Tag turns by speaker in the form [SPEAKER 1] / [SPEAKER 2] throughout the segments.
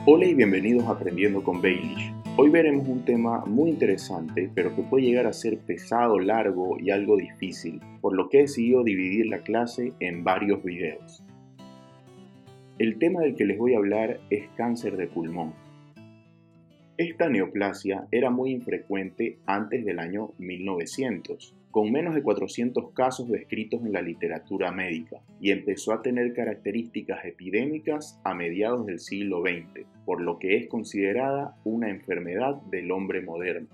[SPEAKER 1] Hola y bienvenidos a Aprendiendo con Baelish. Hoy veremos un tema muy interesante, pero que puede llegar a ser pesado, largo y algo difícil, por lo que he decidido dividir la clase en varios videos. El tema del que les voy a hablar es cáncer de pulmón. Esta neoplasia era muy infrecuente antes del año 1900, con menos de 400 casos descritos en la literatura médica, y empezó a tener características epidémicas a mediados del siglo XX, por lo que es considerada una enfermedad del hombre moderno.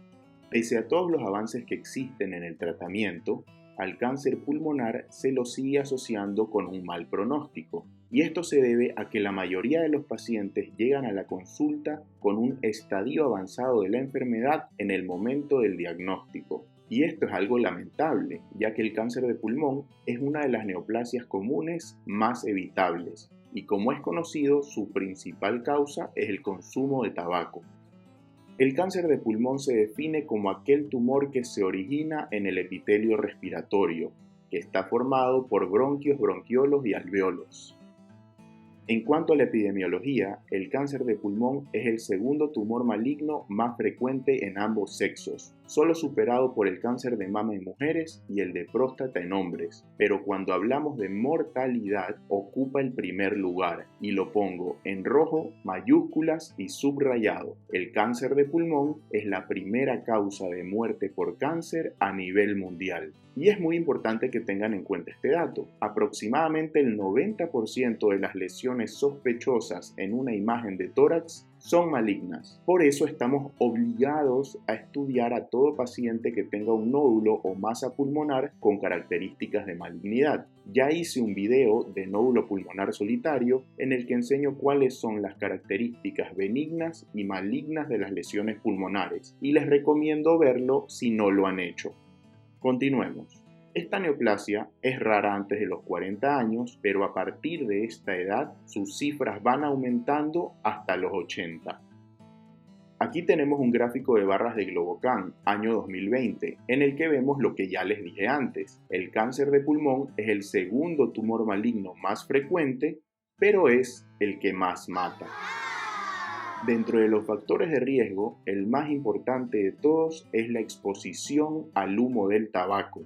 [SPEAKER 1] Pese a todos los avances que existen en el tratamiento, al cáncer pulmonar se lo sigue asociando con un mal pronóstico, y esto se debe a que la mayoría de los pacientes llegan a la consulta con un estadio avanzado de la enfermedad en el momento del diagnóstico. Y esto es algo lamentable, ya que el cáncer de pulmón es una de las neoplasias comunes más evitables, y como es conocido, su principal causa es el consumo de tabaco. El cáncer de pulmón se define como aquel tumor que se origina en el epitelio respiratorio, que está formado por bronquios, bronquiolos y alvéolos. En cuanto a la epidemiología, el cáncer de pulmón es el segundo tumor maligno más frecuente en ambos sexos, solo superado por el cáncer de mama en mujeres y el de próstata en hombres, pero cuando hablamos de mortalidad ocupa el primer lugar, y lo pongo en rojo, mayúsculas y subrayado. El cáncer de pulmón es la primera causa de muerte por cáncer a nivel mundial. Y es muy importante que tengan en cuenta este dato. Aproximadamente el 90% de las lesiones sospechosas en una imagen de tórax son malignas. Por eso estamos obligados a estudiar a todo paciente que tenga un nódulo o masa pulmonar con características de malignidad. Ya hice un video de nódulo pulmonar solitario en el que enseño cuáles son las características benignas y malignas de las lesiones pulmonares, y les recomiendo verlo si no lo han hecho. Continuemos. Esta neoplasia es rara antes de los 40 años, pero a partir de esta edad sus cifras van aumentando hasta los 80. Aquí tenemos un gráfico de barras de Globocan, año 2020, en el que vemos lo que ya les dije antes. El cáncer de pulmón es el segundo tumor maligno más frecuente, pero es el que más mata. Dentro de los factores de riesgo, el más importante de todos es la exposición al humo del tabaco.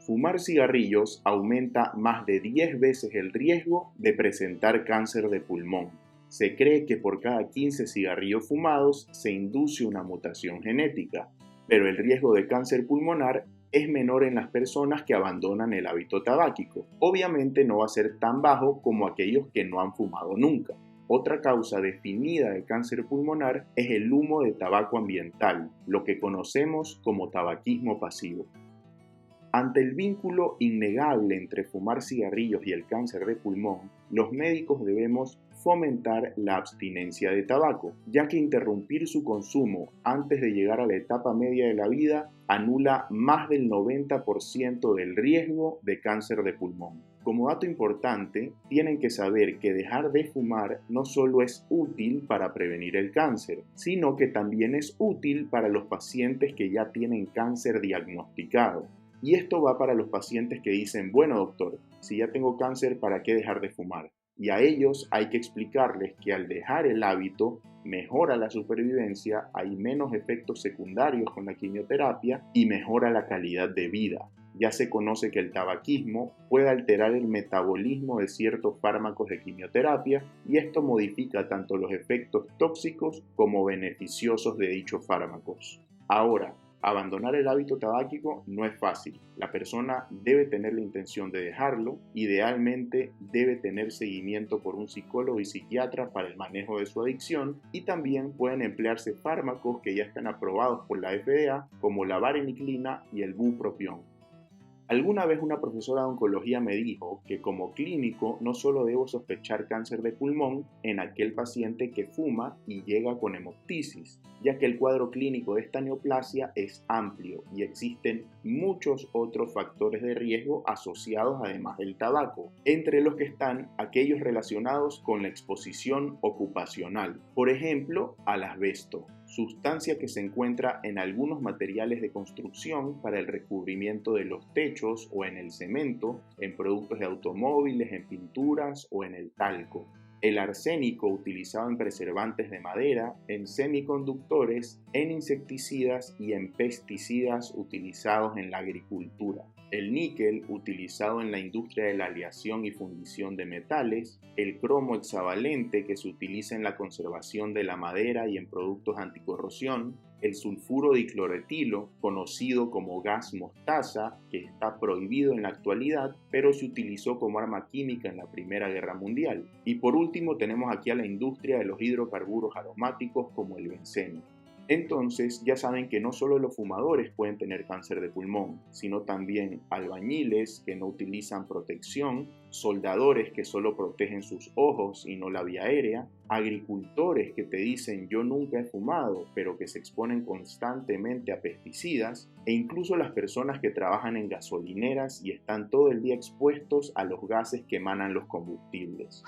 [SPEAKER 1] Fumar cigarrillos aumenta más de 10 veces el riesgo de presentar cáncer de pulmón. Se cree que por cada 15 cigarrillos fumados se induce una mutación genética, pero el riesgo de cáncer pulmonar es menor en las personas que abandonan el hábito tabáquico. Obviamente no va a ser tan bajo como aquellos que no han fumado nunca. Otra causa definida de cáncer pulmonar es el humo de tabaco ambiental, lo que conocemos como tabaquismo pasivo. Ante el vínculo innegable entre fumar cigarrillos y el cáncer de pulmón, los médicos debemos fomentar la abstinencia de tabaco, ya que interrumpir su consumo antes de llegar a la etapa media de la vida anula más del 90% del riesgo de cáncer de pulmón. Como dato importante, tienen que saber que dejar de fumar no solo es útil para prevenir el cáncer, sino que también es útil para los pacientes que ya tienen cáncer diagnosticado. Y esto va para los pacientes que dicen, bueno doctor, si ya tengo cáncer, ¿para qué dejar de fumar? Y a ellos hay que explicarles que al dejar el hábito mejora la supervivencia, hay menos efectos secundarios con la quimioterapia y mejora la calidad de vida. Ya se conoce que el tabaquismo puede alterar el metabolismo de ciertos fármacos de quimioterapia, y esto modifica tanto los efectos tóxicos como beneficiosos de dichos fármacos. Ahora, abandonar el hábito tabáquico no es fácil. La persona debe tener la intención de dejarlo, idealmente debe tener seguimiento por un psicólogo y psiquiatra para el manejo de su adicción, y también pueden emplearse fármacos que ya están aprobados por la FDA como la vareniclina y el bupropión. Alguna vez una profesora de oncología me dijo que como clínico no solo debo sospechar cáncer de pulmón en aquel paciente que fuma y llega con hemoptisis, ya que el cuadro clínico de esta neoplasia es amplio y existen muchos otros factores de riesgo asociados además del tabaco, entre los que están aquellos relacionados con la exposición ocupacional, por ejemplo, al asbesto, sustancia que se encuentra en algunos materiales de construcción para el recubrimiento de los techos o en el cemento, en productos de automóviles, en pinturas o en el talco. El arsénico utilizado en preservantes de madera, en semiconductores, en insecticidas y en pesticidas utilizados en la agricultura. El níquel utilizado en la industria de la aleación y fundición de metales, el cromo hexavalente que se utiliza en la conservación de la madera y en productos anticorrosión, el sulfuro dicloretilo, conocido como gas mostaza, que está prohibido en la actualidad, pero se utilizó como arma química en la Primera Guerra Mundial. Y por último tenemos aquí a la industria de los hidrocarburos aromáticos como el benceno. Entonces ya saben que no solo los fumadores pueden tener cáncer de pulmón, sino también albañiles que no utilizan protección, soldadores que solo protegen sus ojos y no la vía aérea, agricultores que te dicen yo nunca he fumado, pero que se exponen constantemente a pesticidas, e incluso las personas que trabajan en gasolineras y están todo el día expuestos a los gases que emanan los combustibles.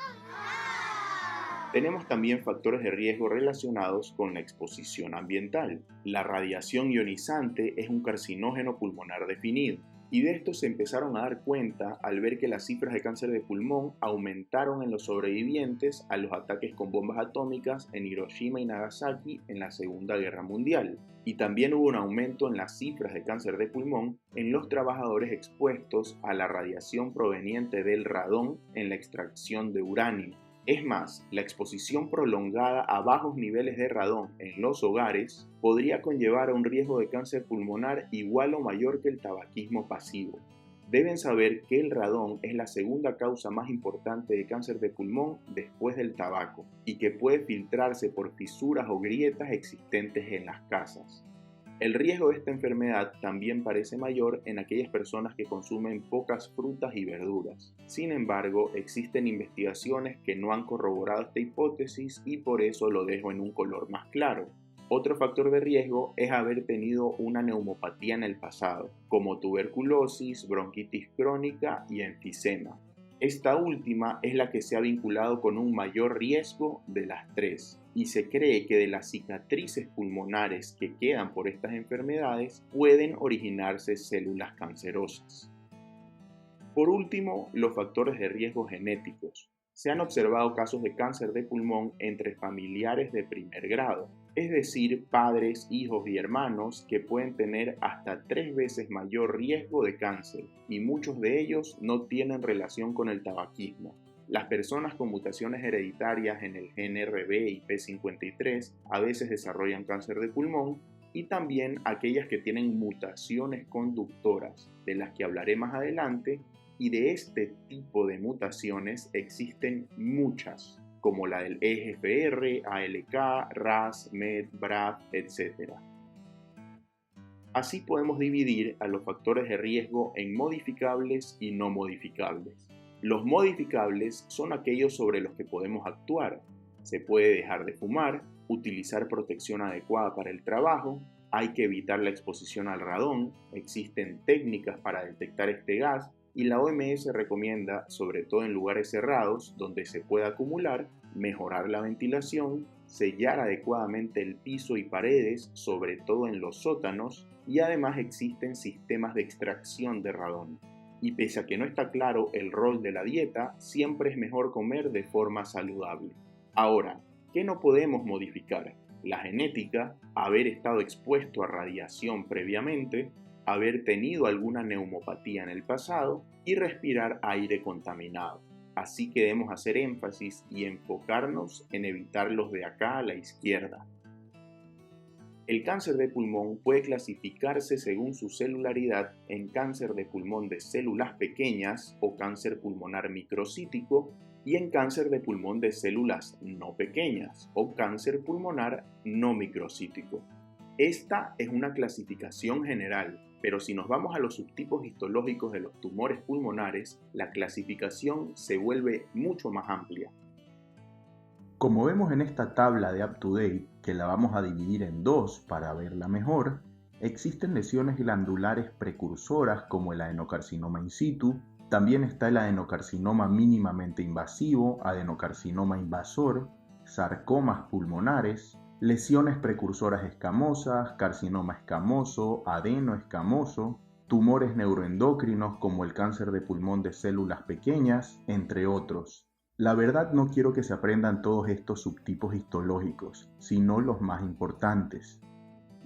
[SPEAKER 1] Tenemos también factores de riesgo relacionados con la exposición ambiental. La radiación ionizante es un carcinógeno pulmonar definido, y de esto se empezaron a dar cuenta al ver que las cifras de cáncer de pulmón aumentaron en los sobrevivientes a los ataques con bombas atómicas en Hiroshima y Nagasaki en la Segunda Guerra Mundial. Y también hubo un aumento en las cifras de cáncer de pulmón en los trabajadores expuestos a la radiación proveniente del radón en la extracción de uranio. Es más, la exposición prolongada a bajos niveles de radón en los hogares podría conllevar a un riesgo de cáncer pulmonar igual o mayor que el tabaquismo pasivo. Deben saber que el radón es la segunda causa más importante de cáncer de pulmón después del tabaco y que puede filtrarse por fisuras o grietas existentes en las casas. El riesgo de esta enfermedad también parece mayor en aquellas personas que consumen pocas frutas y verduras. Sin embargo, existen investigaciones que no han corroborado esta hipótesis y por eso lo dejo en un color más claro. Otro factor de riesgo es haber tenido una neumopatía en el pasado, como tuberculosis, bronquitis crónica y enfisema. Esta última es la que se ha vinculado con un mayor riesgo de las tres, y se cree que de las cicatrices pulmonares que quedan por estas enfermedades pueden originarse células cancerosas. Por último, los factores de riesgo genéticos. Se han observado casos de cáncer de pulmón entre familiares de primer grado, es decir, padres, hijos y hermanos que pueden tener hasta 3 veces mayor riesgo de cáncer, y muchos de ellos no tienen relación con el tabaquismo. Las personas con mutaciones hereditarias en el gen RB y P53 a veces desarrollan cáncer de pulmón, y también aquellas que tienen mutaciones conductoras, de las que hablaré más adelante, y de este tipo de mutaciones existen muchas, como la del EGFR, ALK, RAS, MET, BRAF, etc. Así podemos dividir a los factores de riesgo en modificables y no modificables. Los modificables son aquellos sobre los que podemos actuar. Se puede dejar de fumar, utilizar protección adecuada para el trabajo, hay que evitar la exposición al radón, existen técnicas para detectar este gas, y la OMS recomienda, sobre todo en lugares cerrados donde se pueda acumular, mejorar la ventilación, sellar adecuadamente el piso y paredes, sobre todo en los sótanos, y además existen sistemas de extracción de radón. Y pese a que no está claro el rol de la dieta, siempre es mejor comer de forma saludable. Ahora, ¿qué no podemos modificar? La genética, haber estado expuesto a radiación previamente, haber tenido alguna neumopatía en el pasado y respirar aire contaminado. Así que debemos hacer énfasis y enfocarnos en evitar los de acá a la izquierda. El cáncer de pulmón puede clasificarse según su celularidad en cáncer de pulmón de células pequeñas o cáncer pulmonar microcítico y en cáncer de pulmón de células no pequeñas o cáncer pulmonar no microcítico. Esta es una clasificación general, pero si nos vamos a los subtipos histológicos de los tumores pulmonares, la clasificación se vuelve mucho más amplia.
[SPEAKER 2] Como vemos en esta tabla de UpToDate, que la vamos a dividir en dos para verla mejor, existen lesiones glandulares precursoras como el adenocarcinoma in situ, también está el adenocarcinoma mínimamente invasivo, adenocarcinoma invasor, sarcomas pulmonares, lesiones precursoras escamosas, carcinoma escamoso, adenoescamoso, tumores neuroendocrinos como el cáncer de pulmón de células pequeñas, entre otros. La verdad no quiero que se aprendan todos estos subtipos histológicos, sino los más importantes.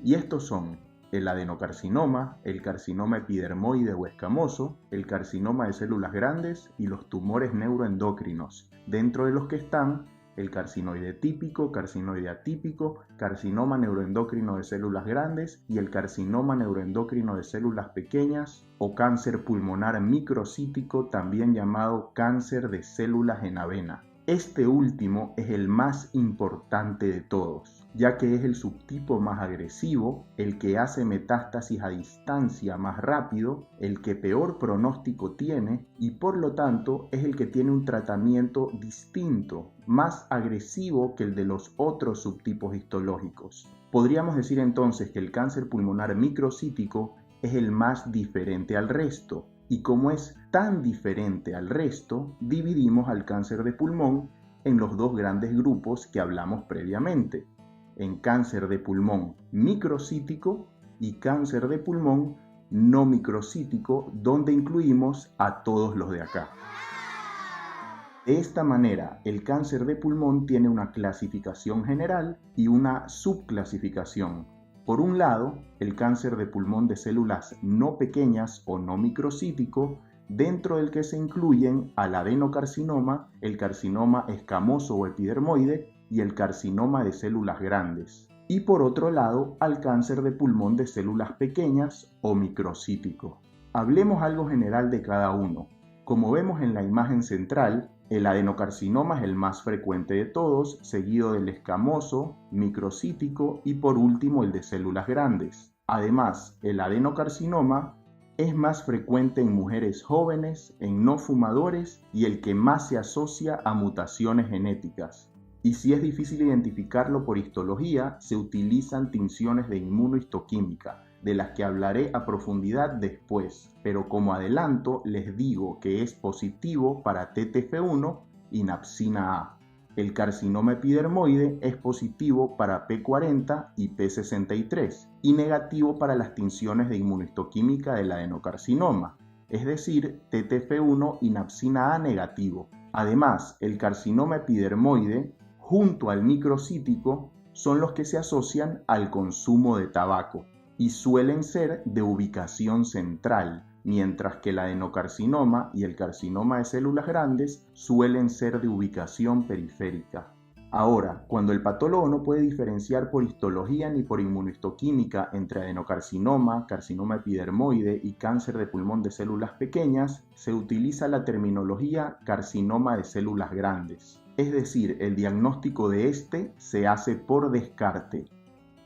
[SPEAKER 2] Y estos son el adenocarcinoma, el carcinoma epidermoide o escamoso, el carcinoma de células grandes y los tumores neuroendocrinos, dentro de los que están el carcinoide típico, carcinoide atípico, carcinoma neuroendocrino de células grandes y el carcinoma neuroendocrino de células pequeñas o cáncer pulmonar microcítico, también llamado cáncer de células en avena. Este último es el más importante de todos, ya que es el subtipo más agresivo, el que hace metástasis a distancia más rápido, el que peor pronóstico tiene y por lo tanto es el que tiene un tratamiento distinto, más agresivo que el de los otros subtipos histológicos. Podríamos decir entonces que el cáncer pulmonar microcítico es el más diferente al resto. Y como es tan diferente al resto, dividimos al cáncer de pulmón en los dos grandes grupos que hablamos previamente, en cáncer de pulmón microcítico y cáncer de pulmón no microcítico, donde incluimos a todos los de acá. De esta manera, el cáncer de pulmón tiene una clasificación general y una subclasificación. Por un lado, el cáncer de pulmón de células no pequeñas o no microcítico, dentro del que se incluyen al adenocarcinoma, el carcinoma escamoso o epidermoide y el carcinoma de células grandes. Y por otro lado, al cáncer de pulmón de células pequeñas o microcítico. Hablemos algo general de cada uno. Como vemos en la imagen central, el adenocarcinoma es el más frecuente de todos, seguido del escamoso, microcítico y por último el de células grandes. Además, el adenocarcinoma es más frecuente en mujeres jóvenes, en no fumadores y el que más se asocia a mutaciones genéticas. Y si es difícil identificarlo por histología, se utilizan tinciones de inmunohistoquímica, de las que hablaré a profundidad después, pero como adelanto les digo que es positivo para TTF1 y napsina A. El carcinoma epidermoide es positivo para P40 y P63 y negativo para las tinciones de inmunohistoquímica del adenocarcinoma, es decir, TTF1 y napsina A negativo. Además, el carcinoma epidermoide junto al microcítico son los que se asocian al consumo de tabaco y suelen ser de ubicación central, mientras que el adenocarcinoma y el carcinoma de células grandes suelen ser de ubicación periférica. Ahora, cuando el patólogo no puede diferenciar por histología ni por inmunohistoquímica entre adenocarcinoma, carcinoma epidermoide y cáncer de pulmón de células pequeñas, se utiliza la terminología carcinoma de células grandes. Es decir, el diagnóstico de este se hace por descarte.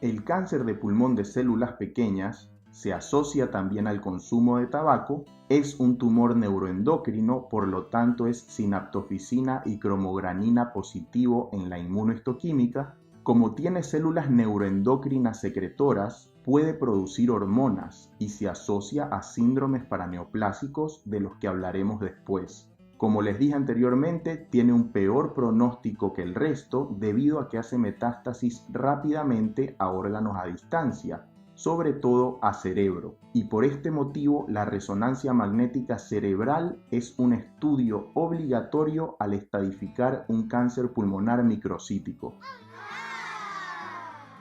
[SPEAKER 2] El cáncer de pulmón de células pequeñas se asocia también al consumo de tabaco, es un tumor neuroendocrino, por lo tanto es sinaptofisina y cromogranina positivo en la inmunohistoquímica. Como tiene células neuroendocrinas secretoras, puede producir hormonas y se asocia a síndromes paraneoplásicos de los que hablaremos después. Como les dije anteriormente, tiene un peor pronóstico que el resto debido a que hace metástasis rápidamente a órganos a distancia, sobre todo a cerebro, y por este motivo la resonancia magnética cerebral es un estudio obligatorio al estadificar un cáncer pulmonar microcítico.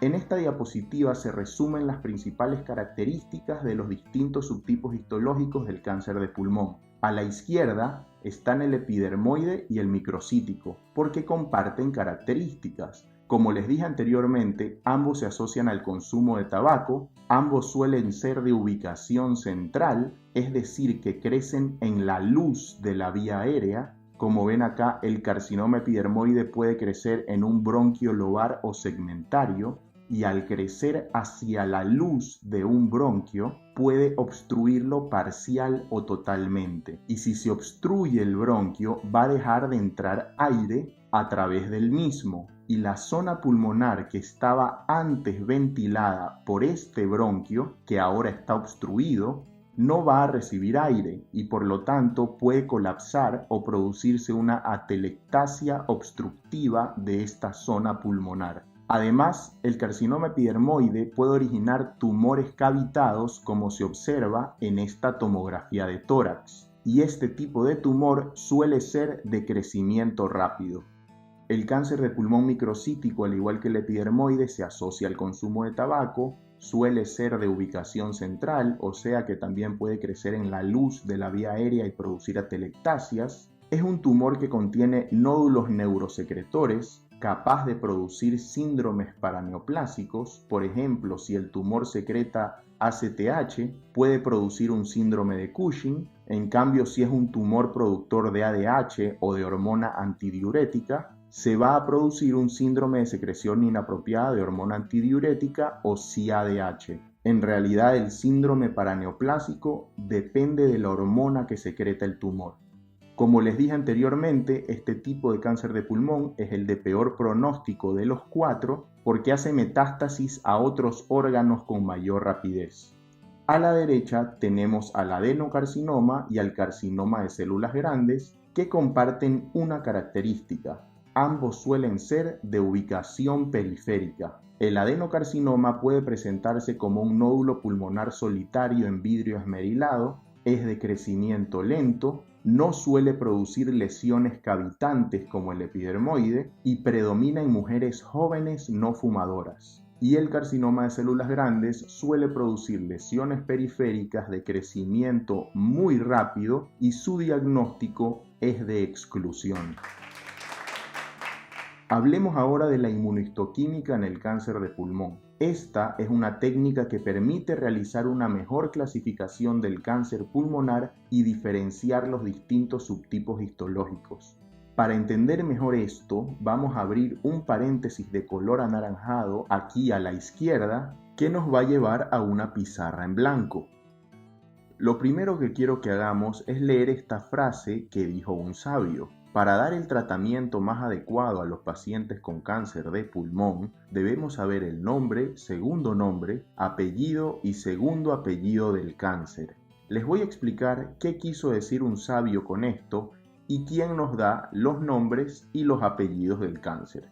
[SPEAKER 2] En esta diapositiva se resumen las principales características de los distintos subtipos histológicos del cáncer de pulmón. A la izquierda están el epidermoide y el microcítico, porque comparten características. Como les dije anteriormente, ambos se asocian al consumo de tabaco, ambos suelen ser de ubicación central, es decir, que crecen en la luz de la vía aérea. Como ven acá, el carcinoma epidermoide puede crecer en un bronquio lobar o segmentario, y al crecer hacia la luz de un bronquio puede obstruirlo parcial o totalmente. Y si se obstruye el bronquio, va a dejar de entrar aire a través del mismo. Y la zona pulmonar que estaba antes ventilada por este bronquio, que ahora está obstruido, no va a recibir aire y por lo tanto puede colapsar o producirse una atelectasia obstructiva de esta zona pulmonar. Además, el carcinoma epidermoide puede originar tumores cavitados como se observa en esta tomografía de tórax. y este tipo de tumor suele ser de crecimiento rápido. El cáncer de pulmón microcítico, al igual que el epidermoide, se asocia al consumo de tabaco, suele ser de ubicación central, o sea que también puede crecer en la luz de la vía aérea y producir atelectasias. Es un tumor que contiene nódulos neurosecretores, capaz de producir síndromes paraneoplásicos. Por ejemplo, si el tumor secreta ACTH, puede producir un síndrome de Cushing. En cambio, si es un tumor productor de ADH o de hormona antidiurética, se va a producir un síndrome de secreción inapropiada de hormona antidiurética o CADH. En realidad, el síndrome paraneoplásico depende de la hormona que secreta el tumor. Como les dije anteriormente, este tipo de cáncer de pulmón es el de peor pronóstico de los 4 porque hace metástasis a otros órganos con mayor rapidez. A la derecha tenemos al adenocarcinoma y al carcinoma de células grandes que comparten una característica. Ambos suelen ser de ubicación periférica. El adenocarcinoma puede presentarse como un nódulo pulmonar solitario en vidrio esmerilado, es de crecimiento lento, no suele producir lesiones cavitantes como el epidermoide y predomina en mujeres jóvenes no fumadoras. Y el carcinoma de células grandes suele producir lesiones periféricas de crecimiento muy rápido y su diagnóstico es de exclusión. Hablemos ahora de la inmunohistoquímica en el cáncer de pulmón. Esta es una técnica que permite realizar una mejor clasificación del cáncer pulmonar y diferenciar los distintos subtipos histológicos. Para entender mejor esto, vamos a abrir un paréntesis de color anaranjado aquí a la izquierda que nos va a llevar a una pizarra en blanco. Lo primero que quiero que hagamos es leer esta frase que dijo un sabio. Para dar el tratamiento más adecuado a los pacientes con cáncer de pulmón, debemos saber el nombre, segundo nombre, apellido y segundo apellido del cáncer. Les voy a explicar qué quiso decir un sabio con esto y quién nos da los nombres y los apellidos del cáncer.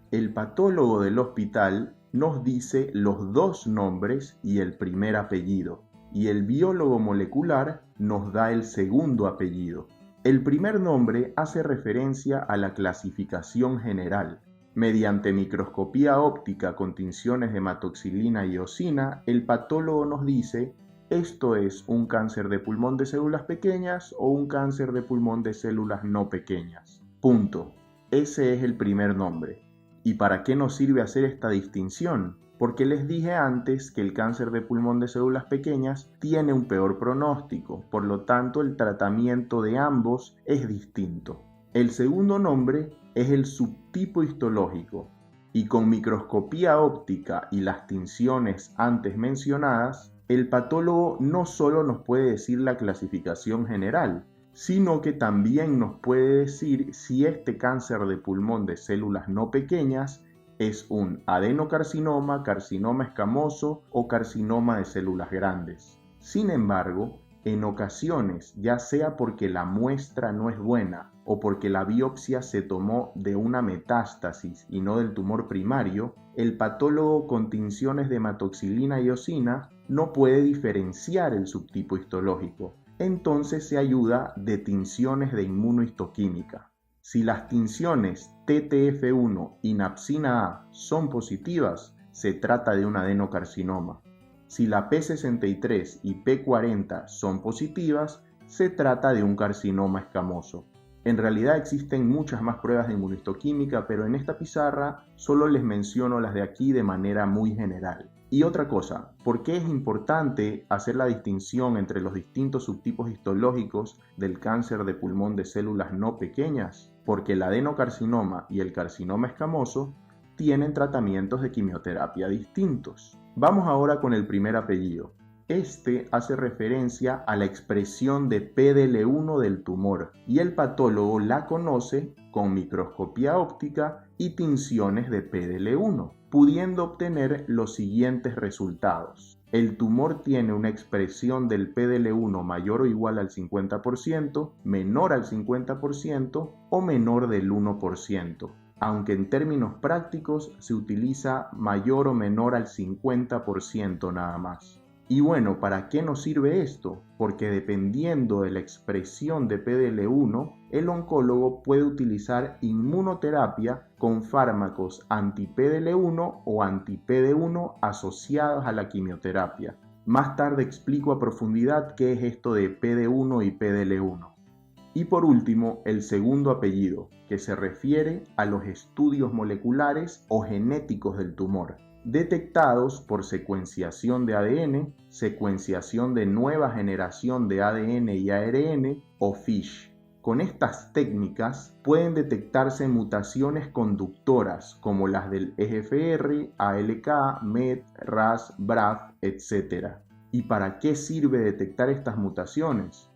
[SPEAKER 2] El patólogo del hospital nos dice los dos nombres y el primer apellido, y el biólogo molecular nos da el segundo apellido. El primer nombre hace referencia a la clasificación general. Mediante microscopía óptica con tinciones de hematoxilina y eosina, el patólogo nos dice: esto es un cáncer de pulmón de células pequeñas o un cáncer de pulmón de células no pequeñas. Punto. Ese es el primer nombre. ¿Y para qué nos sirve hacer esta distinción? Porque les dije antes que el cáncer de pulmón de células pequeñas tiene un peor pronóstico, por lo tanto el tratamiento de ambos es distinto. El segundo nombre es el subtipo histológico, y con microscopía óptica y las tinciones antes mencionadas, el patólogo no solo nos puede decir la clasificación general, sino que también nos puede decir si este cáncer de pulmón de células no pequeñas es un adenocarcinoma, carcinoma escamoso o carcinoma de células grandes. Sin embargo, en ocasiones, ya sea porque la muestra no es buena o porque la biopsia se tomó de una metástasis y no del tumor primario, el patólogo con tinciones de hematoxilina y eosina no puede diferenciar el subtipo histológico. Entonces se ayuda de tinciones de inmunohistoquímica. Si las tinciones TTF1 y napsina A son positivas, se trata de un adenocarcinoma. Si la P63 y P40 son positivas, se trata de un carcinoma escamoso. En realidad existen muchas más pruebas de inmunohistoquímica, pero en esta pizarra solo les menciono las de aquí de manera muy general. Y otra cosa, ¿por qué es importante hacer la distinción entre los distintos subtipos histológicos del cáncer de pulmón de células no pequeñas? Porque el adenocarcinoma y el carcinoma escamoso tienen tratamientos de quimioterapia distintos. Vamos ahora con el primer apellido. Este hace referencia a la expresión de PDL1 del tumor y el patólogo la conoce con microscopía óptica y tinciones de PDL1, pudiendo obtener los siguientes resultados. El tumor tiene una expresión del PDL1 mayor o igual al 50%, menor al 50% o menor del 1%, aunque en términos prácticos se utiliza mayor o menor al 50% nada más. Y bueno, ¿para qué nos sirve esto? Porque dependiendo de la expresión de PDL1, el oncólogo puede utilizar inmunoterapia con fármacos anti-PDL1 o anti-PD1 asociados a la quimioterapia. Más tarde explico a profundidad qué es esto de PD1 y PDL1. Y por último, el segundo apellido, que se refiere a los estudios moleculares o genéticos del tumor, detectados por secuenciación de ADN, secuenciación de nueva generación de ADN y ARN o FISH. Con estas técnicas pueden detectarse mutaciones conductoras como las del EGFR, ALK, MET, RAS, BRAF, etc. ¿Y para qué sirve detectar estas mutaciones?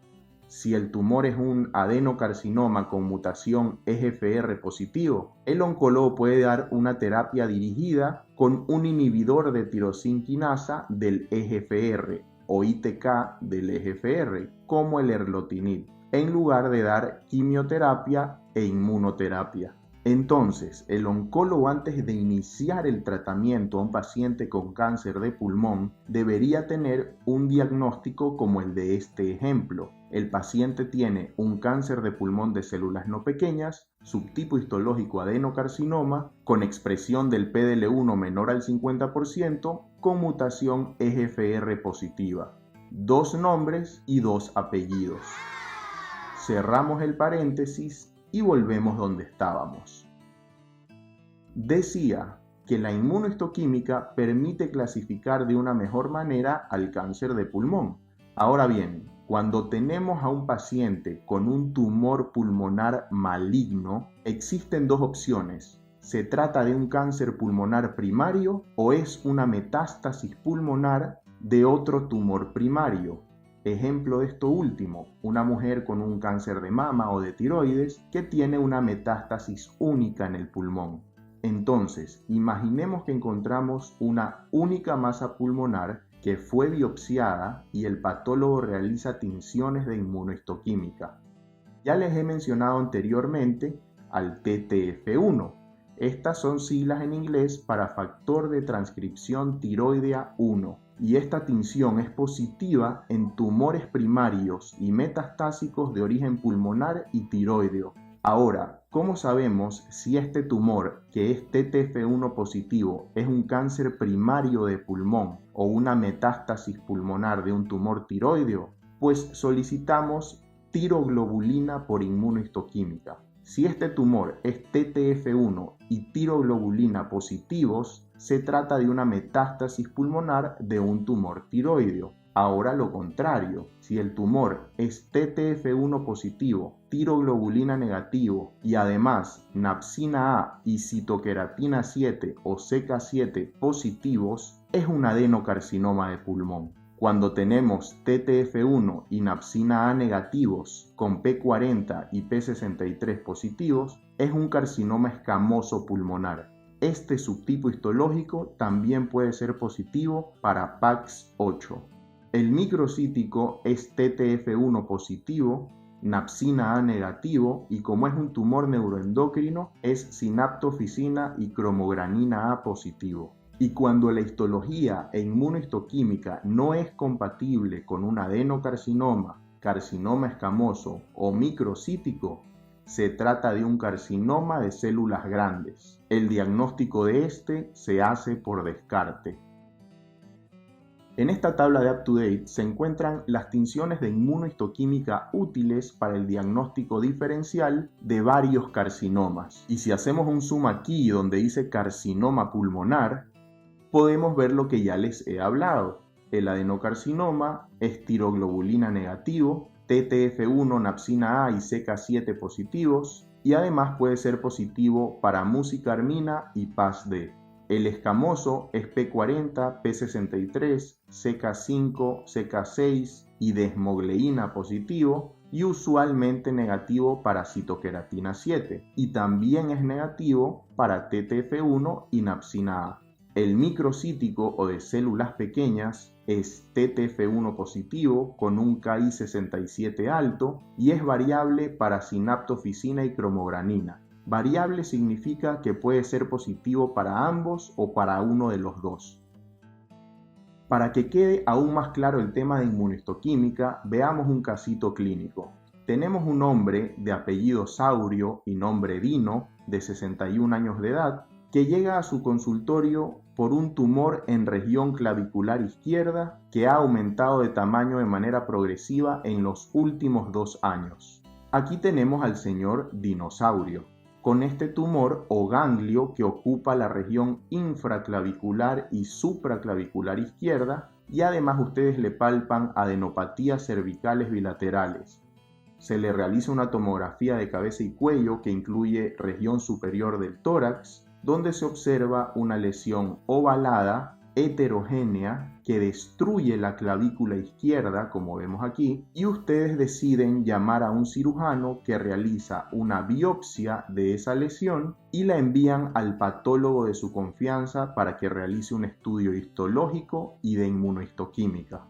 [SPEAKER 2] Si el tumor es un adenocarcinoma con mutación EGFR positivo, el oncólogo puede dar una terapia dirigida con un inhibidor de tirosinquinasa del EGFR o ITK del EGFR, como el erlotinib, en lugar de dar quimioterapia e inmunoterapia. Entonces, el oncólogo, antes de iniciar el tratamiento a un paciente con cáncer de pulmón, debería tener un diagnóstico como el de este ejemplo. El paciente tiene un cáncer de pulmón de células no pequeñas, subtipo histológico adenocarcinoma, con expresión del PDL1 menor al 50%, con mutación EGFR positiva. 2 nombres y 2 apellidos. Cerramos el paréntesis y volvemos donde estábamos. Decía que la inmunohistoquímica permite clasificar de una mejor manera al cáncer de pulmón. Ahora bien, cuando tenemos a un paciente con un tumor pulmonar maligno, existen 2 opciones. ¿Se trata de un cáncer pulmonar primario o es una metástasis pulmonar de otro tumor primario? Ejemplo de esto último, una mujer con un cáncer de mama o de tiroides que tiene una metástasis única en el pulmón. Entonces, imaginemos que encontramos una única masa pulmonar que fue biopsiada y el patólogo realiza tinciones de inmunohistoquímica. Ya les he mencionado anteriormente al TTF1. Estas son siglas en inglés para factor de transcripción tiroidea 1. Y esta tinción es positiva en tumores primarios y metastásicos de origen pulmonar y tiroideo. Ahora, ¿cómo sabemos si este tumor, que es TTF1 positivo, es un cáncer primario de pulmón o una metástasis pulmonar de un tumor tiroideo? Pues solicitamos tiroglobulina por inmunohistoquímica. Si este tumor es TTF1 y tiroglobulina positivos, se trata de una metástasis pulmonar de un tumor tiroideo. Ahora lo contrario, si el tumor es TTF1 positivo, tiroglobulina negativo y además napsina A y citoqueratina 7 o CK7 positivos, es un adenocarcinoma de pulmón. Cuando tenemos TTF1 y napsina A negativos con P40 y P63 positivos, es un carcinoma escamoso pulmonar. Este subtipo histológico también puede ser positivo para PAX8. El microcítico es TTF1 positivo, napsina A negativo y como es un tumor neuroendocrino es sinaptofisina y cromogranina A positivo. Y cuando la histología e inmunohistoquímica no es compatible con un adenocarcinoma, carcinoma escamoso o microcítico, se trata de un carcinoma de células grandes. El diagnóstico de este se hace por descarte. En esta tabla de UpToDate se encuentran las tinciones de inmunohistoquímica útiles para el diagnóstico diferencial de varios carcinomas. Y si hacemos un zoom aquí donde dice carcinoma pulmonar, podemos ver lo que ya les he hablado. El adenocarcinoma es tiroglobulina negativo, TTF1, napsina A y CK7 positivos, y además puede ser positivo para musicarmina y PAS-D. El escamoso es P40, P63, CK5, CK6 y desmogleína positivo y usualmente negativo para citoqueratina 7 y también es negativo para TTF1 y napsina A. El microcítico o de células pequeñas es TTF1 positivo con un Ki67 alto y es variable para sinaptofisina y cromogranina. Variable significa que puede ser positivo para ambos o para uno de los dos. Para que quede aún más claro el tema de inmunohistoquímica, veamos un casito clínico. Tenemos un hombre de apellido Saurio y nombre Dino, de 61 años de edad, que llega a su consultorio por un tumor en región clavicular izquierda que ha aumentado de tamaño de manera progresiva en los últimos 2 años. Aquí tenemos al señor Dinosaurio, con este tumor o ganglio que ocupa la región infraclavicular y supraclavicular izquierda, y además ustedes le palpan adenopatías cervicales bilaterales. Se le realiza una tomografía de cabeza y cuello que incluye región superior del tórax, donde se observa una lesión ovalada, heterogénea, que destruye la clavícula izquierda, como vemos aquí, y ustedes deciden llamar a un cirujano que realiza una biopsia de esa lesión y la envían al patólogo de su confianza para que realice un estudio histológico y de inmunohistoquímica.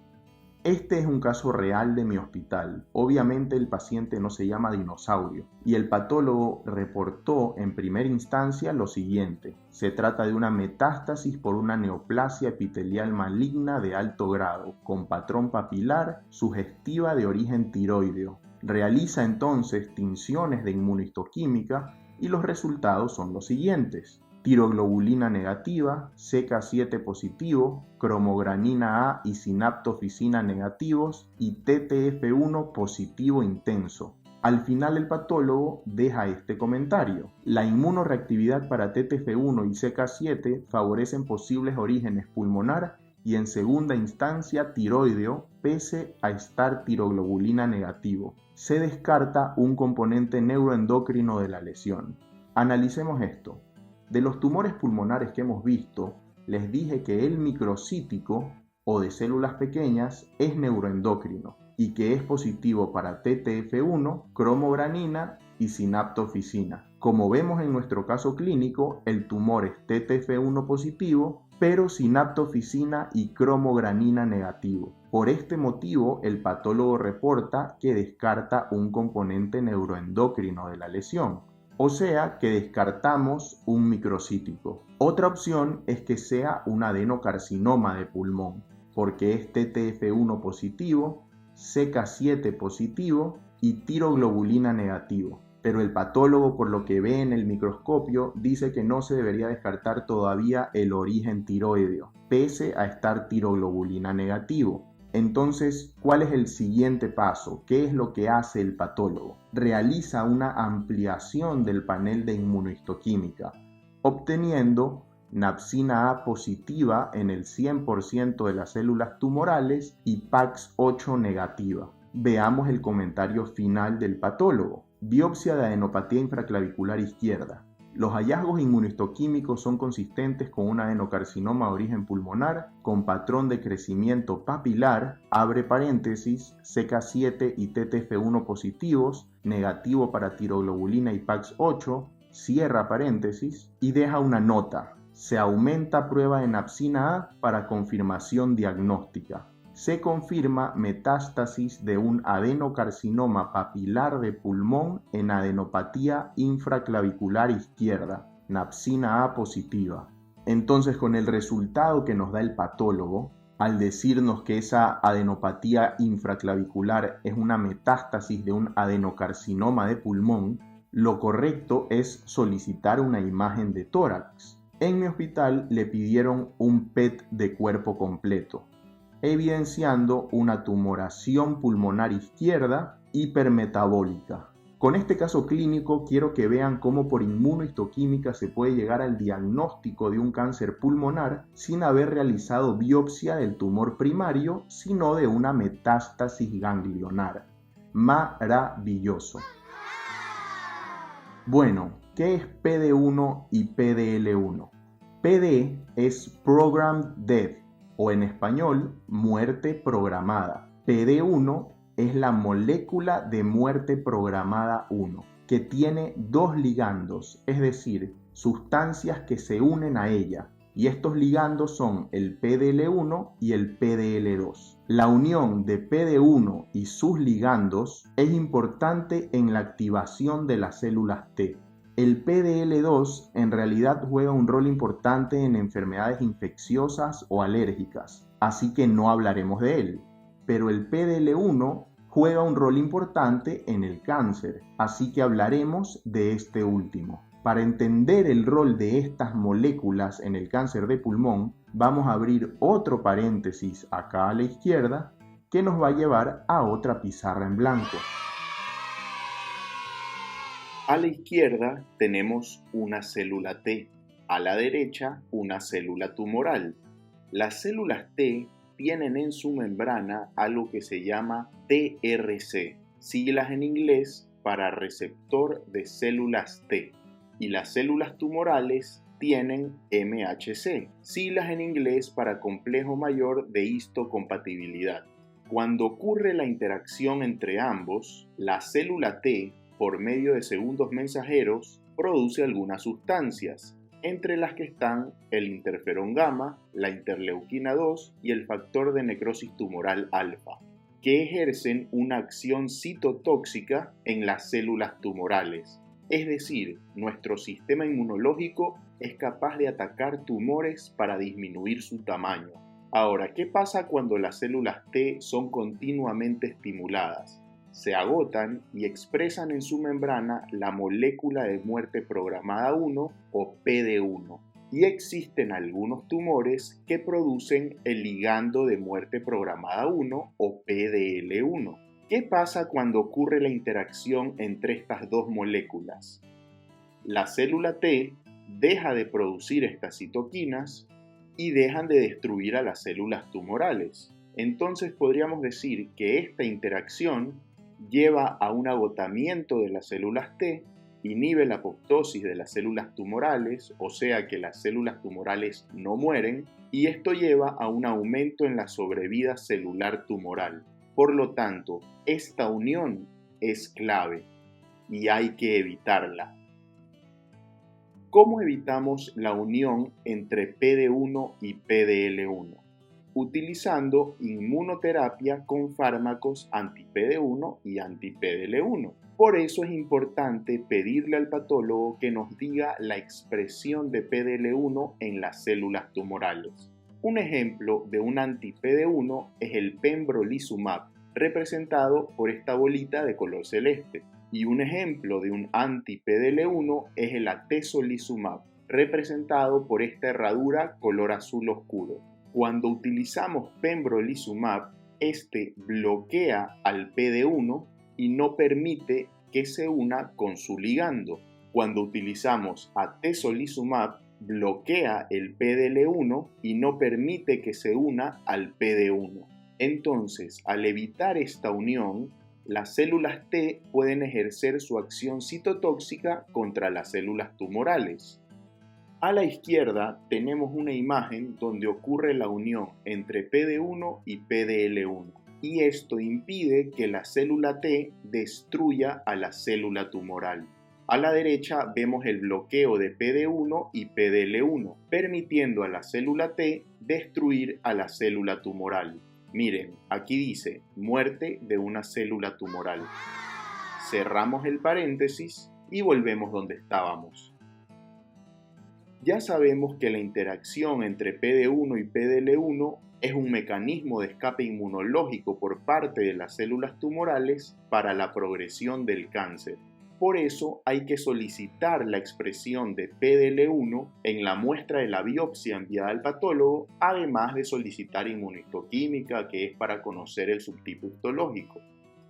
[SPEAKER 2] Este es un caso real de mi hospital. Obviamente el paciente no se llama Dinosaurio y el patólogo reportó en primera instancia lo siguiente. Se trata de una metástasis por una neoplasia epitelial maligna de alto grado, con patrón papilar, sugestiva de origen tiroideo. Realiza entonces tinciones de inmunohistoquímica y los resultados son los siguientes. Tiroglobulina negativa, CK7 positivo, cromogranina A y sinaptofisina negativos y TTF1 positivo intenso. Al final el patólogo deja este comentario. La inmunoreactividad para TTF1 y CK7 favorecen posibles orígenes pulmonar y en segunda instancia tiroideo pese a estar tiroglobulina negativo. Se descarta un componente neuroendocrino de la lesión. Analicemos esto. De los tumores pulmonares que hemos visto, les dije que el microcítico o de células pequeñas es neuroendocrino y que es positivo para TTF1, cromogranina y sinaptofisina. Como vemos en nuestro caso clínico, el tumor es TTF1 positivo, pero sinaptofisina y cromogranina negativo. Por este motivo, el patólogo reporta que descarta un componente neuroendocrino de la lesión. O sea que descartamos un microcítico. Otra opción es que sea un adenocarcinoma de pulmón, porque es TTF1 positivo, CK7 positivo y tiroglobulina negativo. Pero el patólogo, por lo que ve en el microscopio, dice que no se debería descartar todavía el origen tiroideo, pese a estar tiroglobulina negativo. Entonces, ¿cuál es el siguiente paso? ¿Qué es lo que hace el patólogo? Realiza una ampliación del panel de inmunohistoquímica, obteniendo napsina A positiva en el 100% de las células tumorales y PAX8 negativa. Veamos el comentario final del patólogo. Biopsia de adenopatía infraclavicular izquierda. Los hallazgos inmunohistoquímicos son consistentes con un adenocarcinoma de origen pulmonar con patrón de crecimiento papilar, abre paréntesis, CK7 y TTF1 positivos, negativo para tiroglobulina y PAX8, cierra paréntesis y deja una nota. Se aumenta prueba de napsina A para confirmación diagnóstica. Se confirma metástasis de un adenocarcinoma papilar de pulmón en adenopatía infraclavicular izquierda, napsina A positiva. Entonces, con el resultado que nos da el patólogo, al decirnos que esa adenopatía infraclavicular es una metástasis de un adenocarcinoma de pulmón, lo correcto es solicitar una imagen de tórax. En mi hospital le pidieron un PET de cuerpo completo, evidenciando una tumoración pulmonar izquierda hipermetabólica. Con este caso clínico quiero que vean cómo por inmunohistoquímica se puede llegar al diagnóstico de un cáncer pulmonar sin haber realizado biopsia del tumor primario, sino de una metástasis ganglionar. Maravilloso. Bueno, ¿qué es PD1 y PDL1? PD es Programmed Death, o en español, muerte programada. PD1 es la molécula de muerte programada 1, que tiene dos ligandos, es decir, sustancias que se unen a ella, y estos ligandos son el PDL1 y el PDL2. La unión de PD1 y sus ligandos es importante en la activación de las células T. El PDL2 en realidad juega un rol importante en enfermedades infecciosas o alérgicas, así que no hablaremos de él. Pero el PDL1 juega un rol importante en el cáncer, así que hablaremos de este último. Para entender el rol de estas moléculas en el cáncer de pulmón, vamos a abrir otro paréntesis acá a la izquierda que nos va a llevar a otra pizarra en blanco.
[SPEAKER 1] A la izquierda tenemos una célula T, a la derecha una célula tumoral. Las células T tienen en su membrana algo que se llama TRC, siglas en inglés para receptor de células T, y las células tumorales tienen MHC, siglas en inglés para complejo mayor de histocompatibilidad. Cuando ocurre la interacción entre ambos, la célula T, por medio de segundos mensajeros, produce algunas sustancias, entre las que están el interferón gamma, la interleuquina 2 y el factor de necrosis tumoral alfa, que ejercen una acción citotóxica en las células tumorales. Es decir, nuestro sistema inmunológico es capaz de atacar tumores para disminuir su tamaño. Ahora, ¿qué pasa cuando las células T son continuamente estimuladas? Se agotan y expresan en su membrana la molécula de muerte programada 1 o PD1. Y existen algunos tumores que producen el ligando de muerte programada 1 o PDL1. ¿Qué pasa cuando ocurre la interacción entre estas dos moléculas? La célula T deja de producir estas citoquinas y dejan de destruir a las células tumorales. Entonces podríamos decir que esta interacción lleva a un agotamiento de las células T, inhibe la apoptosis de las células tumorales, o sea que las células tumorales no mueren, y esto lleva a un aumento en la sobrevida celular tumoral. Por lo tanto, esta unión es clave y hay que evitarla. ¿Cómo evitamos la unión entre PD1 y PDL1? Utilizando inmunoterapia con fármacos anti-PD1 y anti-PDL1. Por eso es importante pedirle al patólogo que nos diga la expresión de PDL1 en las células tumorales. Un ejemplo de un anti-PD1 es el pembrolizumab, representado por esta bolita de color celeste. Y un ejemplo de un anti-PDL1 es el atezolizumab, representado por esta herradura color azul oscuro. Cuando utilizamos pembrolizumab, este bloquea al PD1 y no permite que se una con su ligando. Cuando utilizamos atezolizumab, bloquea el PDL1 y no permite que se una al PD1. Entonces, al evitar esta unión, las células T pueden ejercer su acción citotóxica contra las células tumorales. A la izquierda tenemos una imagen donde ocurre la unión entre PD1 y PDL1, y esto impide que la célula T destruya a la célula tumoral. A la derecha vemos el bloqueo de PD1 y PDL1, permitiendo a la célula T destruir a la célula tumoral. Miren, aquí dice muerte de una célula tumoral. Cerramos el paréntesis y volvemos donde estábamos. Ya sabemos que la interacción entre PD1 y PDL1 es un mecanismo de escape inmunológico por parte de las células tumorales para la progresión del cáncer. Por eso hay que solicitar la expresión de PDL1 en la muestra de la biopsia enviada al patólogo, además de solicitar inmunohistoquímica, que es para conocer el subtipo histológico.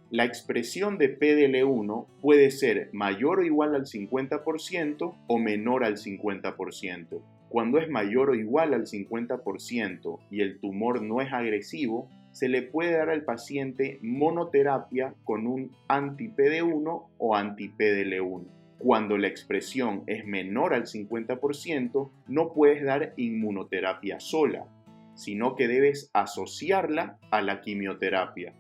[SPEAKER 1] La expresión de PDL1 puede ser mayor o igual al 50% o menor al 50%. Cuando es mayor o igual al 50% y el tumor no es agresivo, se le puede dar al paciente monoterapia con un anti-PD1 o anti-PDL1. Cuando la expresión es menor al 50%, no puedes dar inmunoterapia sola, sino que debes asociarla a la quimioterapia.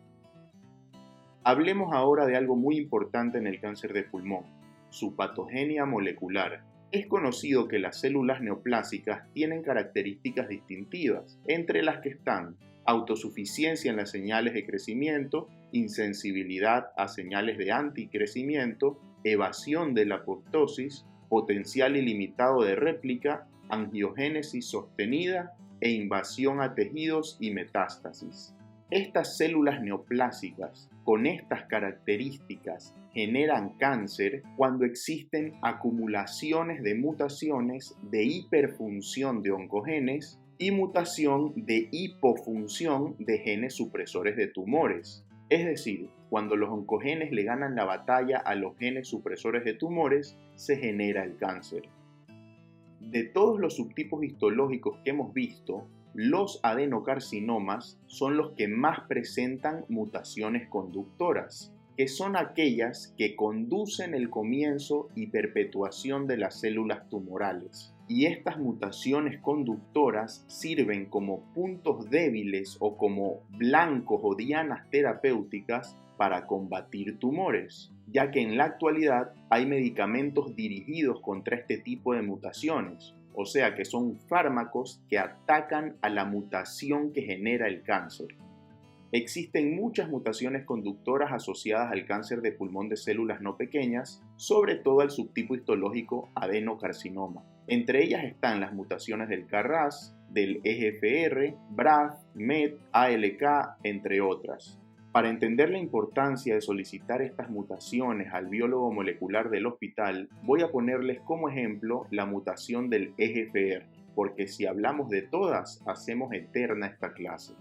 [SPEAKER 1] Hablemos ahora de algo muy importante en el cáncer de pulmón, su patogenia molecular. Es conocido que las células neoplásicas tienen características distintivas, entre las que están autosuficiencia en las señales de crecimiento, insensibilidad a señales de anticrecimiento, evasión de la apoptosis, potencial ilimitado de réplica, angiogénesis sostenida e invasión a tejidos y metástasis. Estas células neoplásicas con estas características generan cáncer cuando existen acumulaciones de mutaciones de hiperfunción de oncogenes y mutación de hipofunción de genes supresores de tumores. Es decir, cuando los oncogenes le ganan la batalla a los genes supresores de tumores, se genera el cáncer. De todos los subtipos histológicos que hemos visto, los adenocarcinomas son los que más presentan mutaciones conductoras, que son aquellas que conducen el comienzo y perpetuación de las células tumorales. Y estas mutaciones conductoras sirven como puntos débiles o como blancos o dianas terapéuticas para combatir tumores, ya que en la actualidad hay medicamentos dirigidos contra este tipo de mutaciones, o sea que son fármacos que atacan a la mutación que genera el cáncer. Existen muchas mutaciones conductoras asociadas al cáncer de pulmón de células no pequeñas, sobre todo al subtipo histológico adenocarcinoma. Entre ellas están las mutaciones del KRAS, del EGFR, BRAF, MET, ALK, entre otras. Para entender la importancia de solicitar estas mutaciones al biólogo molecular del hospital, voy a ponerles como ejemplo la mutación del EGFR, porque si hablamos de todas, hacemos eterna esta clase.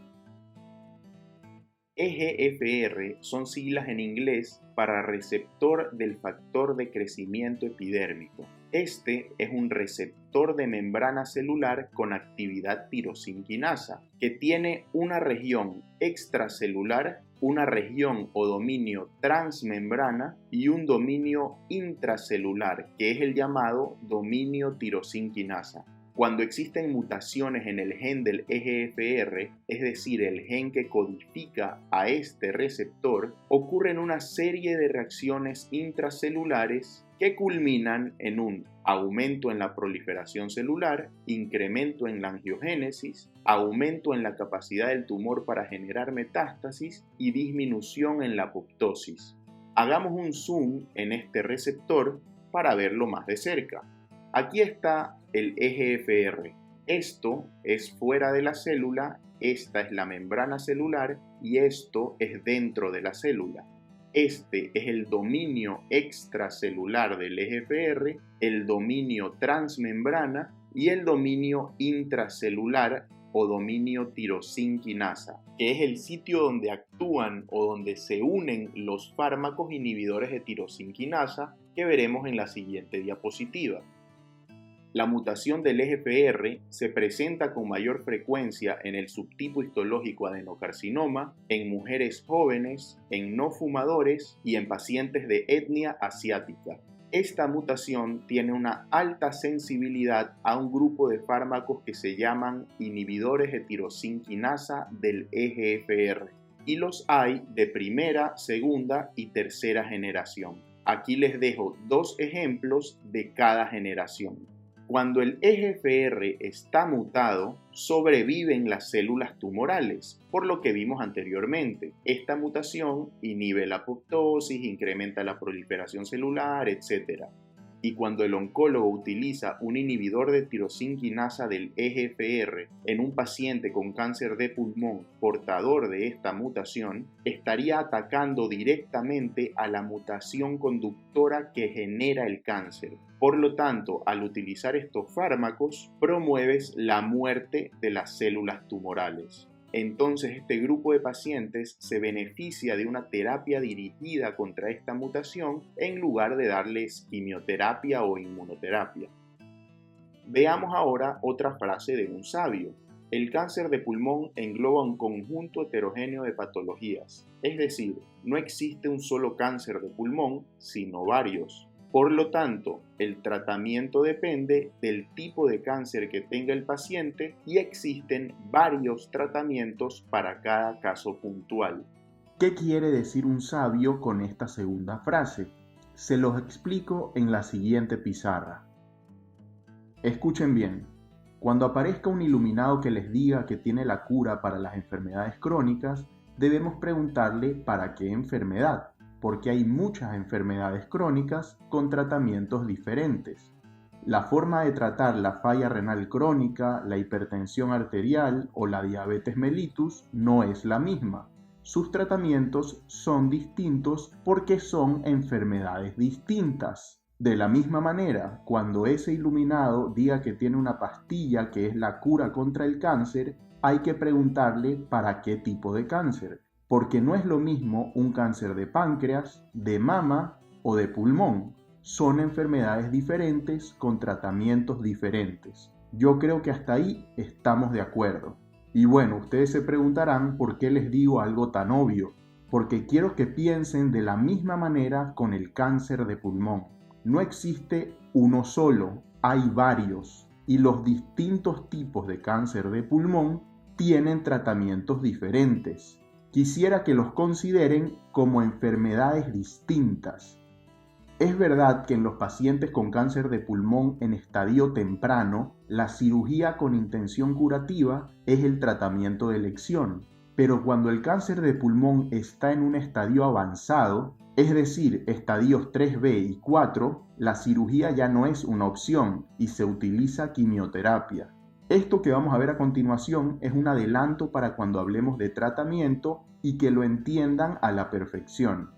[SPEAKER 1] EGFR son siglas en inglés para receptor del factor de crecimiento epidérmico. Este es un receptor de membrana celular con actividad tirosinquinasa, que tiene una región extracelular, una región o dominio transmembrana y un dominio intracelular, que es el llamado dominio tirosinquinasa. Cuando existen mutaciones en el gen del EGFR, es decir, el gen que codifica a este receptor, ocurren una serie de reacciones intracelulares que culminan en un aumento en la proliferación celular, incremento en la angiogénesis, aumento en la capacidad del tumor para generar metástasis y disminución en la apoptosis. Hagamos un zoom en este receptor para verlo más de cerca. Aquí está el EGFR. Esto es fuera de la célula, esta es la membrana celular y esto es dentro de la célula. Este es el dominio extracelular del EGFR, el dominio transmembrana y el dominio intracelular o dominio tirosinquinasa, que es el sitio donde actúan o donde se unen los fármacos inhibidores de tirosinquinasa que veremos en la siguiente diapositiva. La mutación del EGFR se presenta con mayor frecuencia en el subtipo histológico adenocarcinoma, en mujeres jóvenes, en no fumadores y en pacientes de etnia asiática. Esta mutación tiene una alta sensibilidad a un grupo de fármacos que se llaman inhibidores de tirosinquinasa del EGFR y los hay de primera, segunda y tercera generación. Aquí les dejo dos ejemplos de cada generación. Cuando el EGFR está mutado, sobreviven las células tumorales, por lo que vimos anteriormente. Esta mutación inhibe la apoptosis, incrementa la proliferación celular, etc. Y cuando el oncólogo utiliza un inhibidor de tirosinquinasa del EGFR en un paciente con cáncer de pulmón portador de esta mutación, estaría atacando directamente a la mutación conductora que genera el cáncer. Por lo tanto, al utilizar estos fármacos, promueves la muerte de las células tumorales. Entonces, este grupo de pacientes se beneficia de una terapia dirigida contra esta mutación en lugar de darles quimioterapia o inmunoterapia. Veamos ahora otra frase de un sabio. El cáncer de pulmón engloba un conjunto heterogéneo de patologías, es decir, no existe un solo cáncer de pulmón, sino varios. Por lo tanto, el tratamiento depende del tipo de cáncer que tenga el paciente y existen varios tratamientos para cada caso puntual.
[SPEAKER 2] ¿Qué quiere decir un sabio con esta segunda frase? Se los explico en la siguiente pizarra. Escuchen bien. Cuando aparezca un iluminado que les diga que tiene la cura para las enfermedades crónicas, debemos preguntarle ¿para qué enfermedad? Porque hay muchas enfermedades crónicas con tratamientos diferentes. La forma de tratar la falla renal crónica, la hipertensión arterial o la diabetes mellitus no es la misma. Sus tratamientos son distintos porque son enfermedades distintas. De la misma manera, cuando ese iluminado diga que tiene una pastilla que es la cura contra el cáncer, hay que preguntarle para qué tipo de cáncer, porque no es lo mismo un cáncer de páncreas, de mama o de pulmón. Son enfermedades diferentes con tratamientos diferentes. Yo creo que hasta ahí estamos de acuerdo. Y bueno, ustedes se preguntarán por qué les digo algo tan obvio. Porque quiero que piensen de la misma manera con el cáncer de pulmón. No existe uno solo, hay varios. Y los distintos tipos de cáncer de pulmón tienen tratamientos diferentes. Quisiera que los consideren como enfermedades distintas. Es verdad que en los pacientes con cáncer de pulmón en estadio temprano, la cirugía con intención curativa es el tratamiento de elección, pero cuando el cáncer de pulmón está en un estadio avanzado, es decir, estadios 3B y 4, la cirugía ya no es una opción y se utiliza quimioterapia. Esto que vamos a ver a continuación es un adelanto para cuando hablemos de tratamiento y que lo entiendan a la perfección.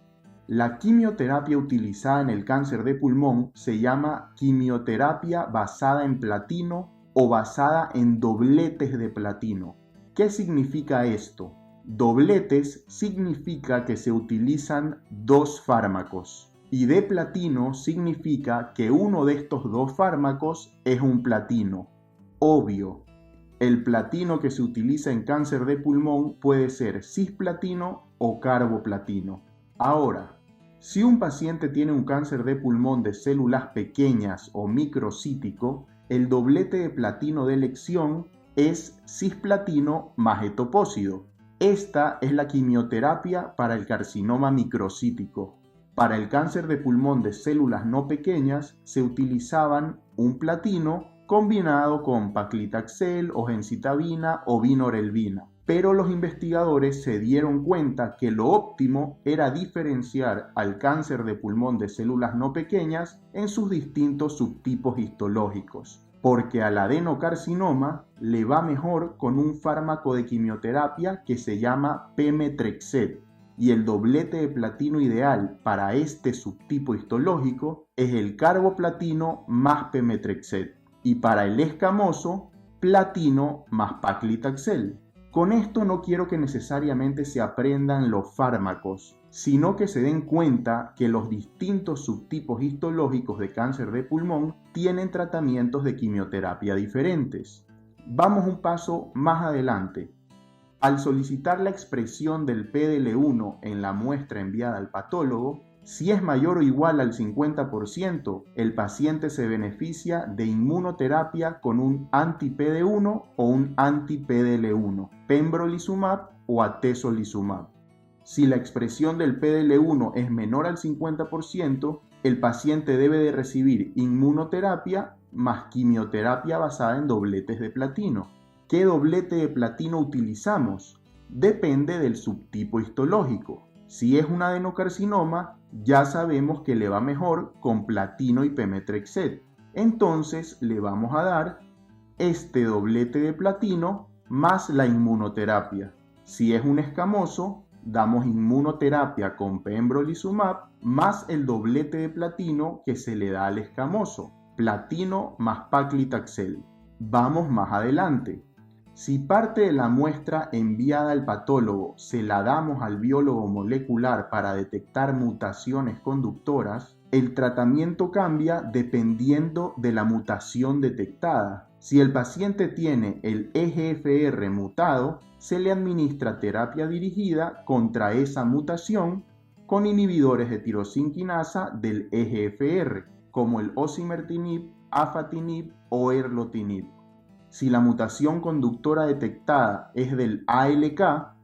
[SPEAKER 2] La quimioterapia utilizada en el cáncer de pulmón se llama quimioterapia basada en platino o basada en dobletes de platino. ¿Qué significa esto? Dobletes significa que se utilizan dos fármacos y de platino significa que uno de estos dos fármacos es un platino. Obvio, el platino que se utiliza en cáncer de pulmón puede ser cisplatino o carboplatino. Ahora, si un paciente tiene un cáncer de pulmón de células pequeñas o microcítico, el doblete de platino de elección es cisplatino más etopósido. Esta es la quimioterapia para el carcinoma microcítico. Para el cáncer de pulmón de células no pequeñas se utilizaban un platino combinado con paclitaxel o gencitabina o vinorelbina. Pero los investigadores se dieron cuenta que lo óptimo era diferenciar al cáncer de pulmón de células no pequeñas en sus distintos subtipos histológicos, porque al adenocarcinoma le va mejor con un fármaco de quimioterapia que se llama pemetrexed, y el doblete de platino ideal para este subtipo histológico es el carboplatino más pemetrexed, y para el escamoso, platino más paclitaxel. Con esto no quiero que necesariamente se aprendan los fármacos, sino que se den cuenta que los distintos subtipos histológicos de cáncer de pulmón tienen tratamientos de quimioterapia diferentes. Vamos un paso más adelante. Al solicitar la expresión del PDL1 en la muestra enviada al patólogo, si es mayor o igual al 50%, el paciente se beneficia de inmunoterapia con un anti-PD1 o un anti-PDL1, pembrolizumab o atezolizumab. Si la expresión del PDL1 es menor al 50%, el paciente debe de recibir inmunoterapia más quimioterapia basada en dobletes de platino. ¿Qué doblete de platino utilizamos? Depende del subtipo histológico. Si es un adenocarcinoma, ya sabemos que le va mejor con platino y pemetrexed. Entonces le vamos a dar este doblete de platino más la inmunoterapia. Si es un escamoso, damos inmunoterapia con pembrolizumab más el doblete de platino que se le da al escamoso, platino más paclitaxel. Vamos más adelante. Si parte de la muestra enviada al patólogo se la damos al biólogo molecular para detectar mutaciones conductoras, el tratamiento cambia dependiendo de la mutación detectada. Si el paciente tiene el EGFR mutado, se le administra terapia dirigida contra esa mutación con inhibidores de tirosinquinasa del EGFR, como el osimertinib, afatinib o erlotinib. Si la mutación conductora detectada es del ALK,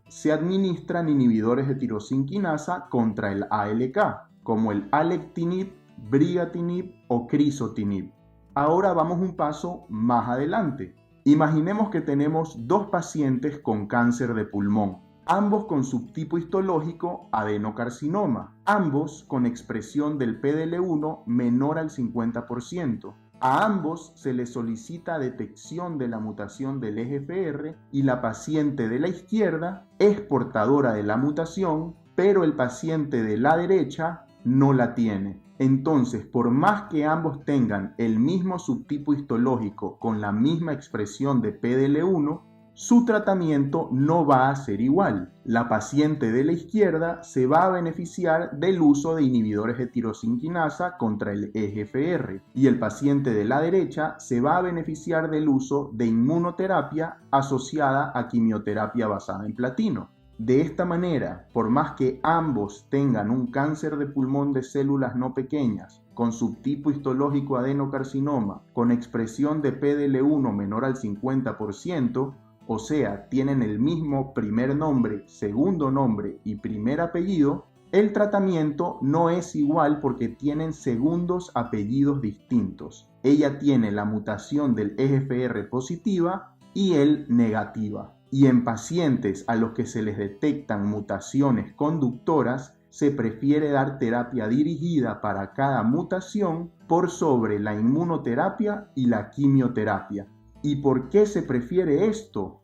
[SPEAKER 2] se administran inhibidores de tirosinquinasa contra el ALK, como el alectinib, brigatinib o crizotinib. Ahora vamos un paso más adelante. Imaginemos que tenemos dos pacientes con cáncer de pulmón, ambos con subtipo histológico adenocarcinoma, ambos con expresión del PDL1 menor al 50%. A ambos se les solicita detección de la mutación del EGFR y la paciente de la izquierda es portadora de la mutación, pero el paciente de la derecha no la tiene. Entonces, por más que ambos tengan el mismo subtipo histológico con la misma expresión de PDL1, su tratamiento no va a ser igual. La paciente de la izquierda se va a beneficiar del uso de inhibidores de tirosinquinasa contra el EGFR y el paciente de la derecha se va a beneficiar del uso de inmunoterapia asociada a quimioterapia basada en platino. De esta manera, por más que ambos tengan un cáncer de pulmón de células no pequeñas, con subtipo histológico adenocarcinoma, con expresión de PDL1 menor al 50%, o sea, tienen el mismo primer nombre, segundo nombre y primer apellido, el tratamiento no es igual porque tienen segundos apellidos distintos. Ella tiene la mutación del EGFR positiva y él negativa. Y en pacientes a los que se les detectan mutaciones conductoras, se prefiere dar terapia dirigida para cada mutación por sobre la inmunoterapia y la quimioterapia. ¿Y por qué se prefiere esto?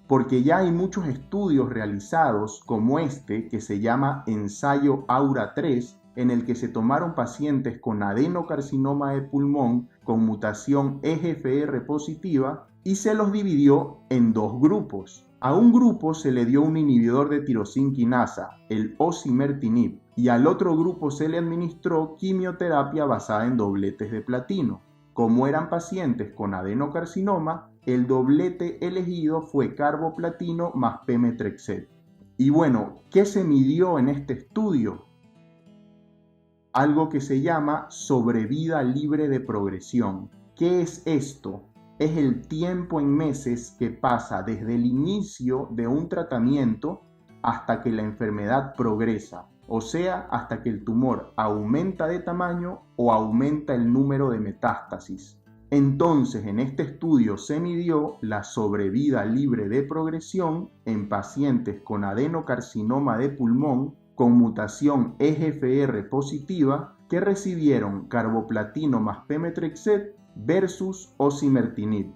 [SPEAKER 2] Porque ya hay muchos estudios realizados como este que se llama ensayo AURA3, en el que se tomaron pacientes con adenocarcinoma de pulmón con mutación EGFR positiva y se los dividió en dos grupos. A un grupo se le dio un inhibidor de tirosinquinasa, el osimertinib, y al otro grupo se le administró quimioterapia basada en dobletes de platino. Como eran pacientes con adenocarcinoma, el doblete elegido fue carboplatino más pemetrexed. Y bueno, ¿qué se midió en este estudio? Algo que se llama sobrevida libre de progresión. ¿Qué es esto? Es el tiempo en meses que pasa desde el inicio de un tratamiento hasta que la enfermedad progresa, o sea, hasta que el tumor aumenta de tamaño o aumenta el número de metástasis. Entonces, en este estudio se midió la sobrevida libre de progresión en pacientes con adenocarcinoma de pulmón con mutación EGFR positiva que recibieron carboplatino más pemetrexed versus osimertinib.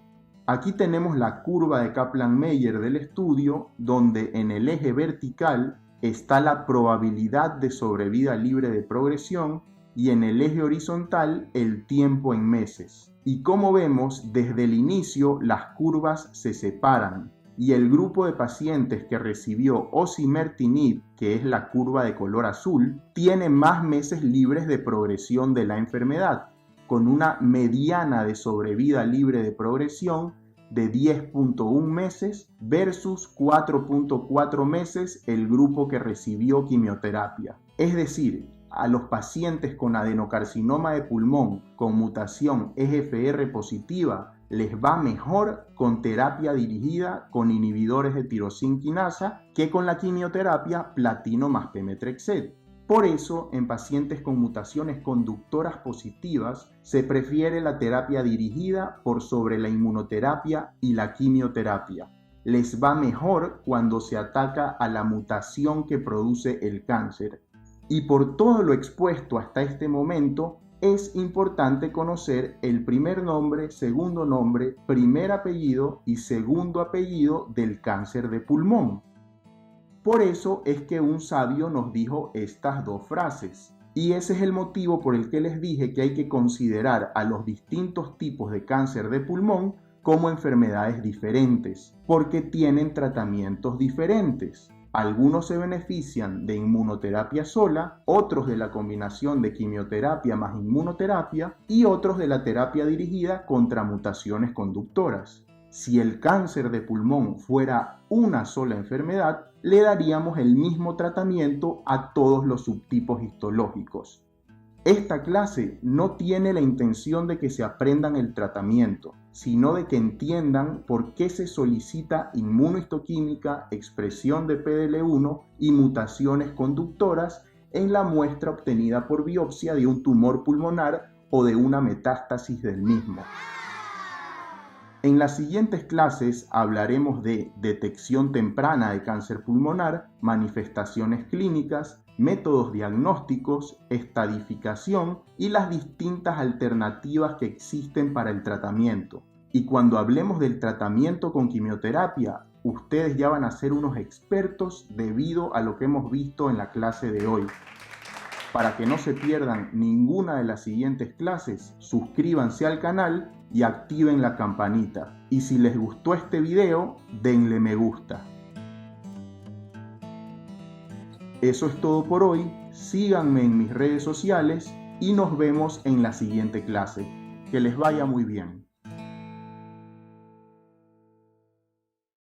[SPEAKER 2] Aquí tenemos la curva de Kaplan-Meier del estudio, donde en el eje vertical está la probabilidad de sobrevida libre de progresión y en el eje horizontal el tiempo en meses. Y como vemos, desde el inicio las curvas se separan y el grupo de pacientes que recibió osimertinib, que es la curva de color azul, tiene más meses libres de progresión de la enfermedad, con una mediana de sobrevida libre de progresión de 10.1 meses versus 4.4 meses el grupo que recibió quimioterapia. Es decir, a los pacientes con adenocarcinoma de pulmón con mutación EGFR positiva les va mejor con terapia dirigida con inhibidores de tirosinquinasa que con la quimioterapia platino más pemetrexed. Por eso, en pacientes con mutaciones conductoras positivas, se prefiere la terapia dirigida por sobre la inmunoterapia y la quimioterapia. Les va mejor cuando se ataca a la mutación que produce el cáncer. Y por todo lo expuesto hasta este momento, es importante conocer el primer nombre, segundo nombre, primer apellido y segundo apellido del cáncer de pulmón. Por eso es que un sabio nos dijo estas dos frases. Y ese es el motivo por el que les dije que hay que considerar a los distintos tipos de cáncer de pulmón como enfermedades diferentes, porque tienen tratamientos diferentes. Algunos se benefician de inmunoterapia sola, otros de la combinación de quimioterapia más inmunoterapia y otros de la terapia dirigida contra mutaciones conductoras. Si el cáncer de pulmón fuera una sola enfermedad, le daríamos el mismo tratamiento a todos los subtipos histológicos. Esta clase no tiene la intención de que se aprendan el tratamiento, sino de que entiendan por qué se solicita inmunohistoquímica, expresión de PDL1 y mutaciones conductoras en la muestra obtenida por biopsia de un tumor pulmonar o de una metástasis del mismo. En las siguientes clases hablaremos de detección temprana de cáncer pulmonar, manifestaciones clínicas, métodos diagnósticos, estadificación y las distintas alternativas que existen para el tratamiento. Y cuando hablemos del tratamiento con quimioterapia, ustedes ya van a ser unos expertos debido a lo que hemos visto en la clase de hoy. Para que no se pierdan ninguna de las siguientes clases, suscríbanse al canal y activen la campanita. Y si les gustó este video, denle me gusta. Eso es todo por hoy. Síganme en mis redes sociales y nos vemos en la siguiente clase. Que les vaya muy bien.